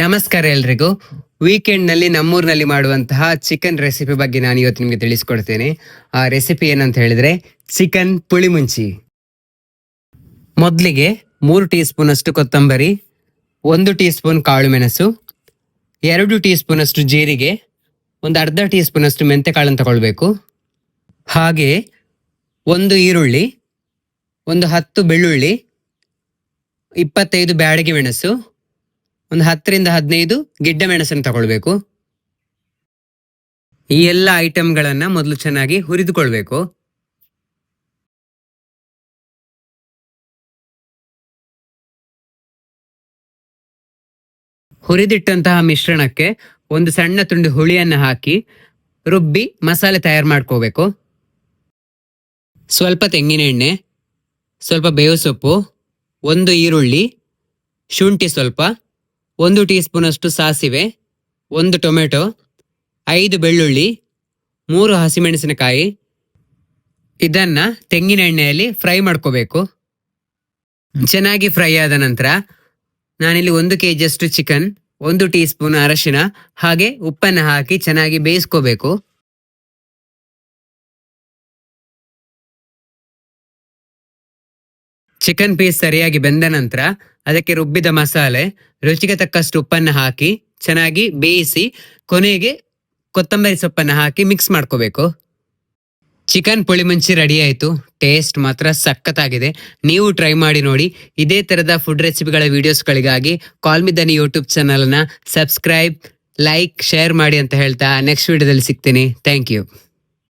ನಮಸ್ಕಾರ ಎಲ್ರಿಗೂ. ವೀಕೆಂಡ್ನಲ್ಲಿ ನಮ್ಮೂರಿನಲ್ಲಿ ಮಾಡುವಂತಹ ಚಿಕನ್ ರೆಸಿಪಿ ಬಗ್ಗೆ ನಾನು ಇವತ್ತು ನಿಮಗೆ ತಿಳಿಸ್ಕೊಡ್ತೇನೆ. ಆ ರೆಸಿಪಿ ಏನಂತ ಹೇಳಿದ್ರೆ ಚಿಕನ್ ಪುಳಿಮುಂಚಿ. ಮೊದಲಿಗೆ 3 ಟೀ ಸ್ಪೂನ್ ಅಷ್ಟು ಕೊತ್ತಂಬರಿ, 1 ಟೀ ಸ್ಪೂನ್ ಕಾಳು ಮೆಣಸು, 2 ಟೀ ಸ್ಪೂನ್ ಅಷ್ಟು ಜೀರಿಗೆ, ಒಂದು ಅರ್ಧ ಟೀ ಸ್ಪೂನ್ ಅಷ್ಟು ಮೆಂತೆ ಕಾಳನ್ನು ತಗೊಳ್ಬೇಕು. ಹಾಗೆ 1 ಈರುಳ್ಳಿ, ಒಂದು 10 ಬೆಳ್ಳುಳ್ಳಿ, 25 ಬ್ಯಾಡಗಿ ಮೆಣಸು, ಒಂದು 10ರಿಂದ 15 ಗಿಡ್ಡ ಮೆಣಸನ್ನು ತಗೊಳ್ಬೇಕು. ಈ ಎಲ್ಲ ಐಟಮ್ಗಳನ್ನ ಮೊದಲು ಚೆನ್ನಾಗಿ ಹುರಿದುಕೊಳ್ಬೇಕು. ಹುರಿದಿಟ್ಟಂತಹ ಮಿಶ್ರಣಕ್ಕೆ ಒಂದು ಸಣ್ಣ ತುಂಡು ಹುಳಿಯನ್ನು ಹಾಕಿ ರುಬ್ಬಿ ಮಸಾಲೆ ತಯಾರು ಮಾಡ್ಕೋಬೇಕು. ಸ್ವಲ್ಪ ತೆಂಗಿನ ಎಣ್ಣೆ, ಸ್ವಲ್ಪ ಬೇವು ಸೊಪ್ಪು, 1 ಈರುಳ್ಳಿ, ಶುಂಠಿ ಸ್ವಲ್ಪ, 1 ಟೀ ಸ್ಪೂನ್ ಅಷ್ಟು ಸಾಸಿವೆ, 1 ಟೊಮೆಟೊ, 5 ಬೆಳ್ಳುಳ್ಳಿ, 3 ಹಸಿಮೆಣಸಿನಕಾಯಿ. ಇದನ್ನ ತೆಂಗಿನ ಎಣ್ಣೆಯಲ್ಲಿ ಫ್ರೈ ಮಾಡ್ಕೋಬೇಕು. ಚೆನ್ನಾಗಿ ಫ್ರೈ ಆದ ನಂತರ ನಾನಿಲ್ಲಿ 1 kg ಅಷ್ಟು ಚಿಕನ್, 1 ಟೀ ಸ್ಪೂನ್ ಅರಶಿನ ಹಾಗೆ ಉಪ್ಪನ್ನು ಹಾಕಿ ಚೆನ್ನಾಗಿ ಬೇಯಿಸ್ಕೋಬೇಕು. ಚಿಕನ್ ಪೀಸ್ ಸರಿಯಾಗಿ ಬೆಂದ ನಂತರ ಅದಕ್ಕೆ ರುಬ್ಬಿದ ಮಸಾಲೆ, ರುಚಿಗೆ ತಕ್ಕಷ್ಟು ಉಪ್ಪನ್ನು ಹಾಕಿ ಚೆನ್ನಾಗಿ ಬೇಯಿಸಿ ಕೊನೆಗೆ ಕೊತ್ತಂಬರಿ ಸೊಪ್ಪನ್ನು ಹಾಕಿ ಮಿಕ್ಸ್ ಮಾಡ್ಕೋಬೇಕು. ಚಿಕನ್ ಪುಳಿಮುಂಚಿ ರೆಡಿ ಆಯಿತು. ಟೇಸ್ಟ್ ಮಾತ್ರ ಸಖತ್ತಾಗಿದೆ. ನೀವು ಟ್ರೈ ಮಾಡಿ ನೋಡಿ. ಇದೇ ಥರದ ಫುಡ್ ರೆಸಿಪಿಗಳ ವಿಡಿಯೋಸ್ಗಳಿಗಾಗಿ ಕಾಲ್ ಮಿ ದನಿ ಯೂಟ್ಯೂಬ್ ಚಾನಲ್ನ ಸಬ್ಸ್ಕ್ರೈಬ್, ಲೈಕ್, ಶೇರ್ ಮಾಡಿ ಅಂತ ಹೇಳ್ತಾ ನೆಕ್ಸ್ಟ್ ವಿಡಿಯೋದಲ್ಲಿ ಸಿಗ್ತೀನಿ. Thank you.